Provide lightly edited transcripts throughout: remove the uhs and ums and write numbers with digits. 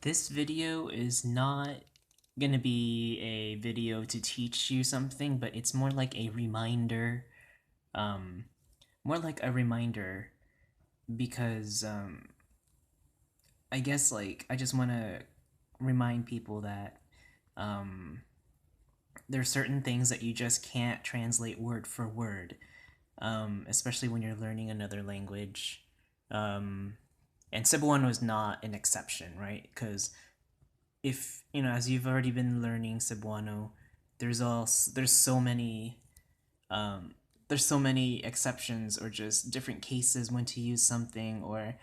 This video is not gonna be a video to teach you something, but it's more like a reminder. Um, More like a reminder because I guess I just want to remind people that um, there's certain things that you just can't translate word for word, especially when you're learning another language. Um, and Cebuano is not an exception, right? Because if you know, as you've already been learning Cebuano, there's so many um, there's so many exceptions or just different cases when to use something, or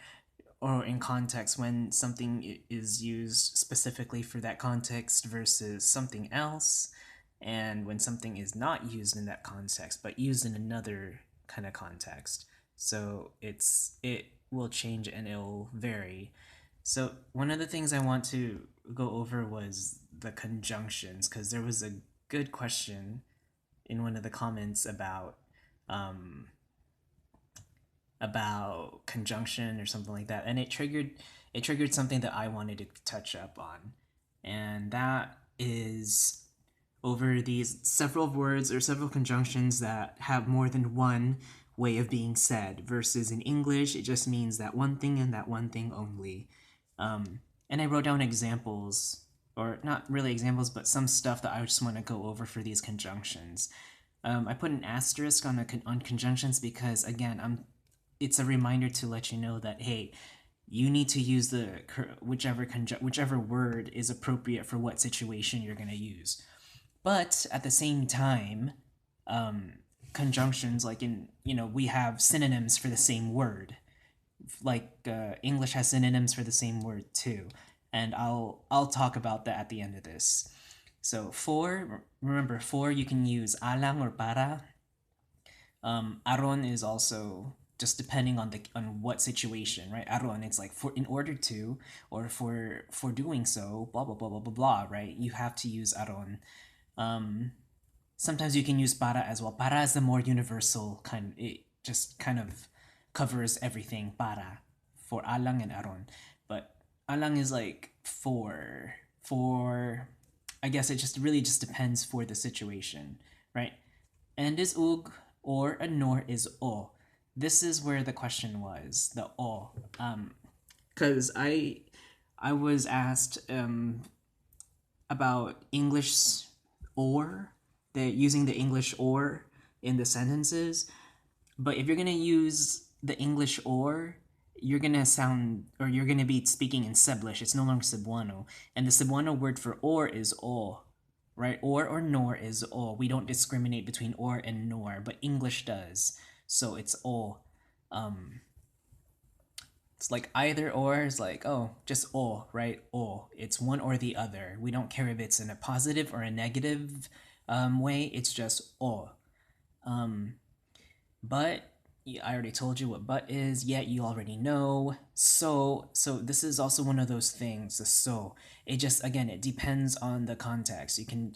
in context when something is used specifically for that context versus something else, and when something is not used in that context but used in another kind of context. So it will change and it'll vary. So one of the things I want to go over was the conjunctions, because there was a good question in one of the comments um, about conjunction or something like that, and it triggered something that I wanted to touch up on, and that is over these several words or several conjunctions that have more than one way of being said, versus in English it just means that one thing and that one thing only. And I wrote down examples, or not really examples, but some stuff that I just want to go over for these conjunctions. I put an asterisk on conjunctions because, again, it's a reminder to let you know that, hey, you need to use whichever word is appropriate for what situation you're going to use. But at the same time, um, conjunctions, like we have synonyms for the same word. English has synonyms for the same word too, and I'll talk about that at the end of this. So remember, for you can use alang or para. Aron is also just depending on what situation, right? Aron, it's like for in order to, or for doing so, blah blah blah blah blah blah, right? You have to use aron. Sometimes you can use para as well. Para is the more universal kind. It just kind of covers everything. Para for alang and aron, but alang is like for. I guess it just really just depends for the situation, right? And is ug or a nor is o. This is where the question was, the o. Because I was asked about English or, using the English or in the sentences. But if you're gonna use the English or, you're gonna be speaking in Ceblish. It's no longer Cebuano, and the Cebuano word for or is o, right? Or nor is o. We don't discriminate between or and nor, but English does. So it's o. It's like either or is like, oh, just o, right? O. It's one or the other. We don't care if it's in a positive or a negative way. It's just o. But I already told you what but is, yet you already know. So this is also one of those things, the so. It just, again, it depends on the context. You can,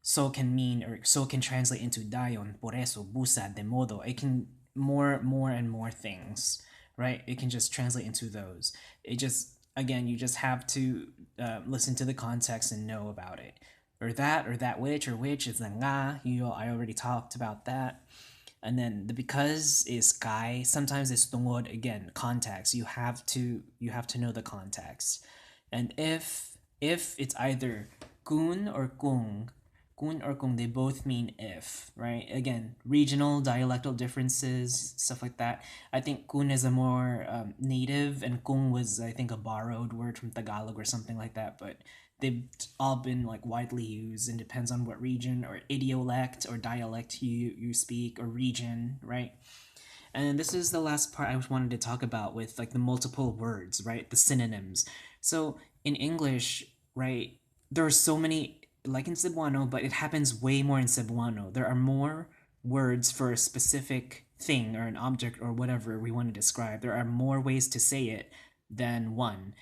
so can mean, or so can translate into dayon, por eso, busa, de modo. It can more and more things, right? It can just translate into those. It just, again, you just have to listen to the context and know about it. Or that which is the nga. I already talked about that. And then the because is kai. Sometimes it's tungod, again, context. You have to know the context. And if it's either kun or kung, they both mean if, right? Again, regional dialectal differences, stuff like that. I think kun is a more native, and kung was, I think, a borrowed word from Tagalog or something like that. But they've all been like widely used, and depends on what region or idiolect or dialect you speak, or region, right? And this is the last part I wanted to talk about, with like the multiple words, right? The synonyms. So in English, right, there are so many, like in Cebuano, but it happens way more in Cebuano. There are more words for a specific thing or an object or whatever we want to describe. There are more ways to say it than one.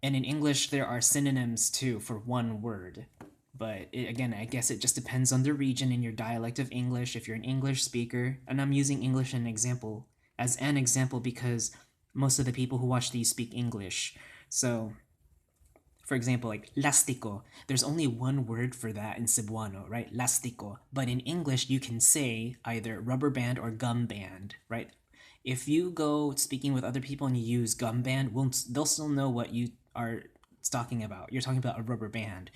And in English, there are synonyms too for one word. But again, I guess it just depends on the region and your dialect of English. If you're an English speaker, and I'm using English as an example because most of the people who watch these speak English. So For example, like lastico. There's only one word for that in Cebuano, right? Lastico. But in English, you can say either rubber band or gum band, right? If you go speaking with other people and you use gum band, they'll still know what you are talking about. You're talking about a rubber band,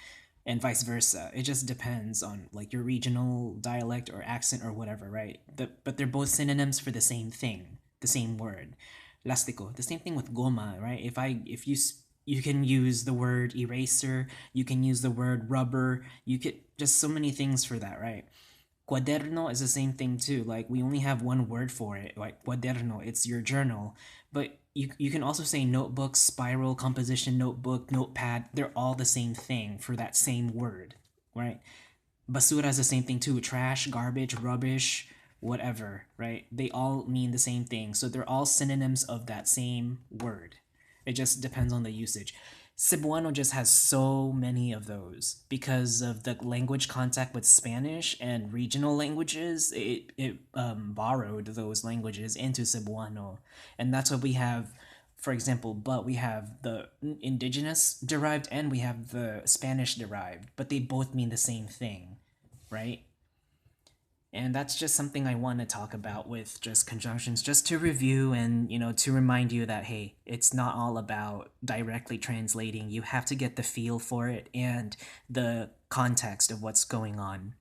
and vice versa. It just depends on like your regional dialect or accent or whatever, right? But they're both synonyms for the same thing, the same word. Lastico. The same thing with goma, right? You can use the word eraser, you can use the word rubber, you could just so many things for that, right? Cuaderno is the same thing too. Like we only have one word for it, like cuaderno. It's your journal, but you can also say notebook, spiral, composition notebook, notepad. They're all the same thing for that same word, right? Basura is the same thing too. Trash, garbage, rubbish, whatever, right? They all mean the same thing. So they're all synonyms of that same word. It just depends on the usage. Cebuano just has so many of those because of the language contact with Spanish and regional languages. It borrowed those languages into Cebuano, and that's what we have. For example, but we have the indigenous derived and we have the Spanish derived, but they both mean the same thing, right? And that's just something I want to talk about with just conjunctions, just to review and, to remind you that, hey, it's not all about directly translating. You have to get the feel for it and the context of what's going on.